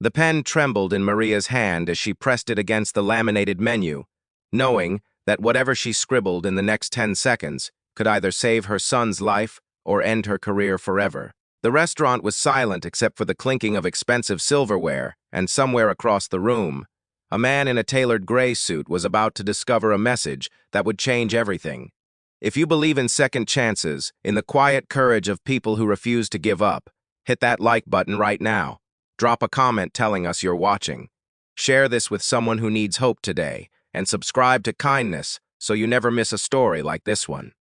The pen trembled in Maria's hand as she pressed it against the laminated menu, knowing that whatever she scribbled in the next 10 seconds could either save her son's life or end her career forever. The restaurant was silent except for the clinking of expensive silverware, and somewhere across the room, a man in a tailored gray suit was about to discover a message that would change everything. If you believe in second chances, in the quiet courage of people who refuse to give up, hit that like button right now. Drop a comment telling us you're watching. Share this with someone who needs hope today, and subscribe to Kindness so you never miss a story like this one.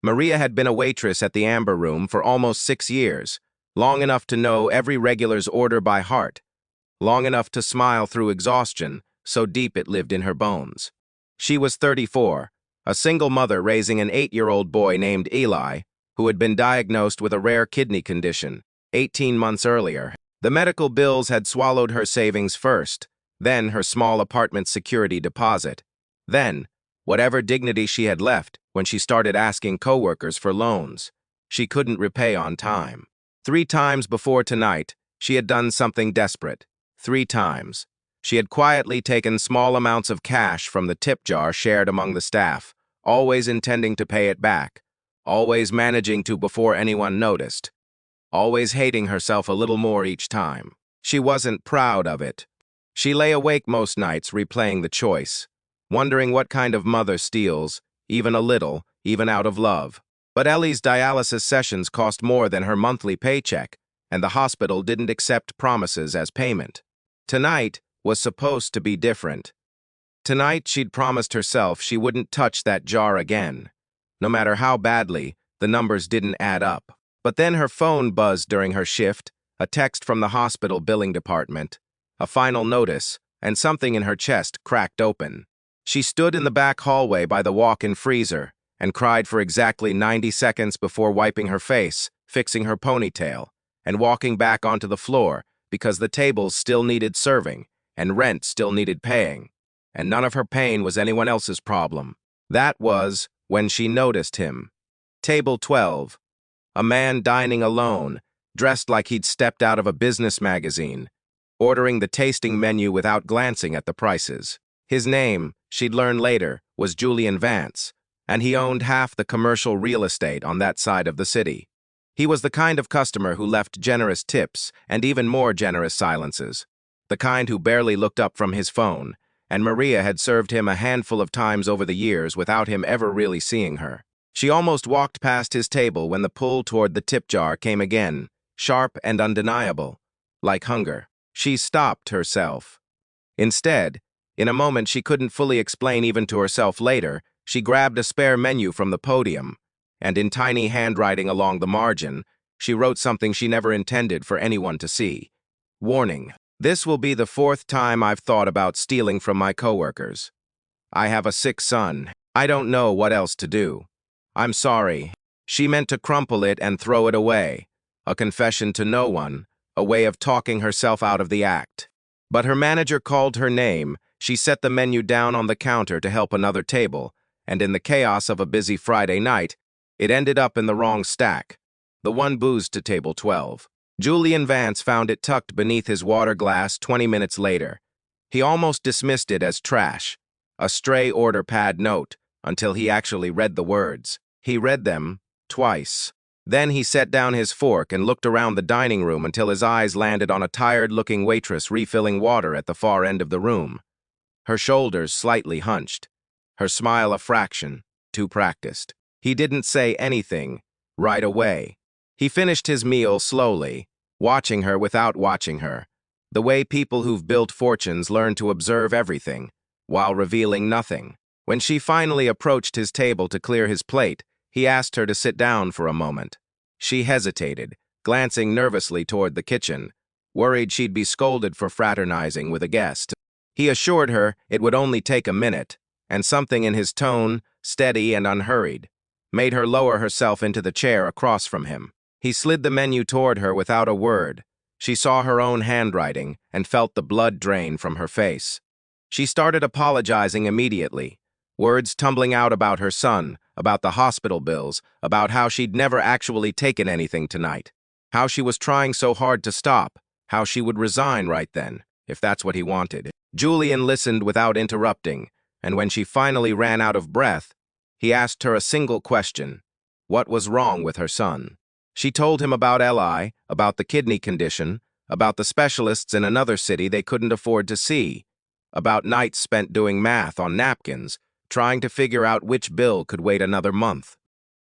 Maria had been a waitress at the Amber Room for almost 6 years, long enough to know every regular's order by heart, long enough to smile through exhaustion, so deep it lived in her bones. She was 34, a single mother raising an 8-year-old boy named Eli, who had been diagnosed with a rare kidney condition 18 months earlier. The medical bills had swallowed her savings first, then her small apartment security deposit, then whatever dignity she had left when she started asking coworkers for loans she couldn't repay on time. 3 times before tonight, she had done something desperate. 3 times. She had quietly taken small amounts of cash from the tip jar shared among the staff, always intending to pay it back, always managing to before anyone noticed, always hating herself a little more each time. She wasn't proud of it. She lay awake most nights replaying the choice, wondering what kind of mother steals, even a little, even out of love. But Ellie's dialysis sessions cost more than her monthly paycheck, and the hospital didn't accept promises as payment. Tonight was supposed to be different. Tonight she'd promised herself she wouldn't touch that jar again. No matter how badly, the numbers didn't add up. But then her phone buzzed during her shift, a text from the hospital billing department, a final notice, and something in her chest cracked open. She stood in the back hallway by the walk-in freezer and cried for exactly 90 seconds before wiping her face, fixing her ponytail, and walking back onto the floor because the tables still needed serving and rent still needed paying, and none of her pain was anyone else's problem. That was when she noticed him. Table 12. A man dining alone, dressed like he'd stepped out of a business magazine, ordering the tasting menu without glancing at the prices. His name, she'd learn later, was Julian Vance, and he owned half the commercial real estate on that side of the city. He was the kind of customer who left generous tips and even more generous silences, the kind who barely looked up from his phone, and Maria had served him a handful of times over the years without him ever really seeing her. She almost walked past his table when the pull toward the tip jar came again, sharp and undeniable, like hunger. She stopped herself. Instead, in a moment she couldn't fully explain even to herself later, she grabbed a spare menu from the podium, and in tiny handwriting along the margin, she wrote something she never intended for anyone to see. Warning: this will be the 4th time I've thought about stealing from my coworkers. I have a sick son. I don't know what else to do. I'm sorry. She meant to crumple it and throw it away, a confession to no one, a way of talking herself out of the act. But her manager called her name, she set the menu down on the counter to help another table, and in the chaos of a busy Friday night, it ended up in the wrong stack. The one boozed to table 12. Julian Vance found it tucked beneath his water glass 20 minutes later. He almost dismissed it as trash, a stray order pad note, until he actually read the words. He read them twice. Then he set down his fork and looked around the dining room until his eyes landed on a tired-looking waitress refilling water at the far end of the room. Her shoulders slightly hunched, her smile a fraction too practiced. He didn't say anything right away. He finished his meal slowly, watching her without watching her, the way people who've built fortunes learn to observe everything, while revealing nothing. When she finally approached his table to clear his plate, he asked her to sit down for a moment. She hesitated, glancing nervously toward the kitchen, worried she'd be scolded for fraternizing with a guest. He assured her it would only take a minute, and something in his tone, steady and unhurried, made her lower herself into the chair across from him. He slid the menu toward her without a word. She saw her own handwriting and felt the blood drain from her face. She started apologizing immediately, words tumbling out about her son, about the hospital bills, about how she'd never actually taken anything tonight, how she was trying so hard to stop, how she would resign right then, if that's what he wanted. Julian listened without interrupting, and when she finally ran out of breath, he asked her a single question: what was wrong with her son? She told him about Eli, about the kidney condition, about the specialists in another city they couldn't afford to see, about nights spent doing math on napkins, trying to figure out which bill could wait another month.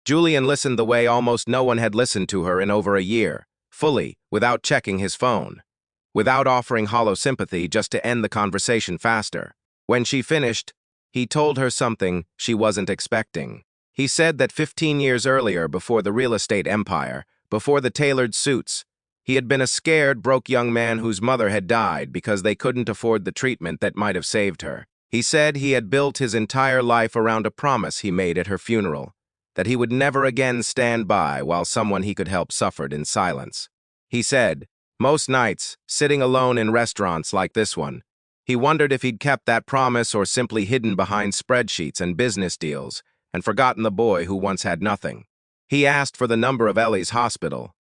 Julian listened the way almost no one had listened to her in over a year, fully, without checking his phone, without offering hollow sympathy just to end the conversation faster. When she finished, he told her something she wasn't expecting. He said that 15 years earlier, before the real estate empire, before the tailored suits, he had been a scared, broke young man whose mother had died because they couldn't afford the treatment that might have saved her. He said he had built his entire life around a promise he made at her funeral, that he would never again stand by while someone he could help suffered in silence. He said, most nights, sitting alone in restaurants like this one, he wondered if he'd kept that promise or simply hidden behind spreadsheets and business deals and forgotten the boy who once had nothing. He asked for the number of Ellie's hospital.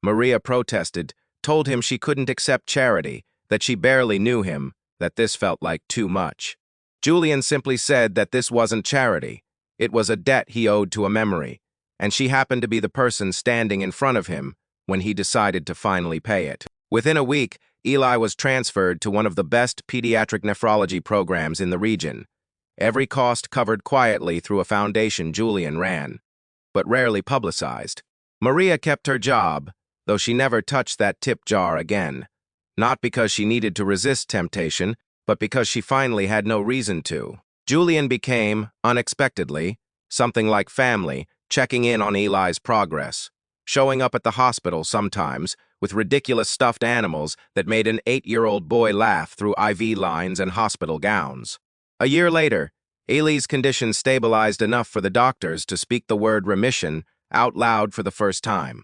Maria protested, told him she couldn't accept charity, that she barely knew him, that this felt like too much. Julian simply said that this wasn't charity. It was a debt he owed to a memory, and she happened to be the person standing in front of him when he decided to finally pay it. Within a week, Eli was transferred to one of the best pediatric nephrology programs in the region, every cost covered quietly through a foundation Julian ran, but rarely publicized. Maria kept her job, though she never touched that tip jar again, not because she needed to resist temptation, but because she finally had no reason to. Julian became, unexpectedly, something like family, checking in on Eli's progress, showing up at the hospital sometimes with ridiculous stuffed animals that made an 8-year-old boy laugh through IV lines and hospital gowns. A year later, Eli's condition stabilized enough for the doctors to speak the word remission out loud for the first time.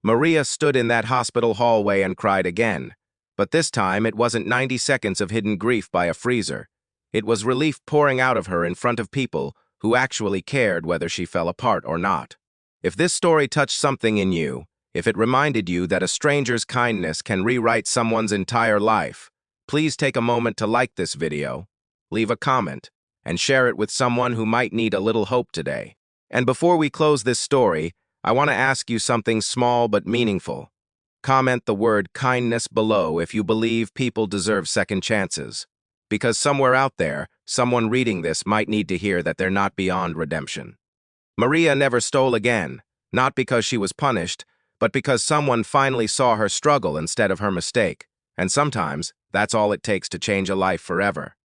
Maria stood in that hospital hallway and cried again, but this time it wasn't 90 seconds of hidden grief by a freezer. It was relief pouring out of her in front of people who actually cared whether she fell apart or not. If this story touched something in you, if it reminded you that a stranger's kindness can rewrite someone's entire life, please take a moment to like this video, leave a comment, and share it with someone who might need a little hope today. And before we close this story, I want to ask you something small but meaningful. Comment the word kindness below if you believe people deserve second chances, because somewhere out there, someone reading this might need to hear that they're not beyond redemption. Maria never stole again, not because she was punished, but because someone finally saw her struggle instead of her mistake. And sometimes, that's all it takes to change a life forever.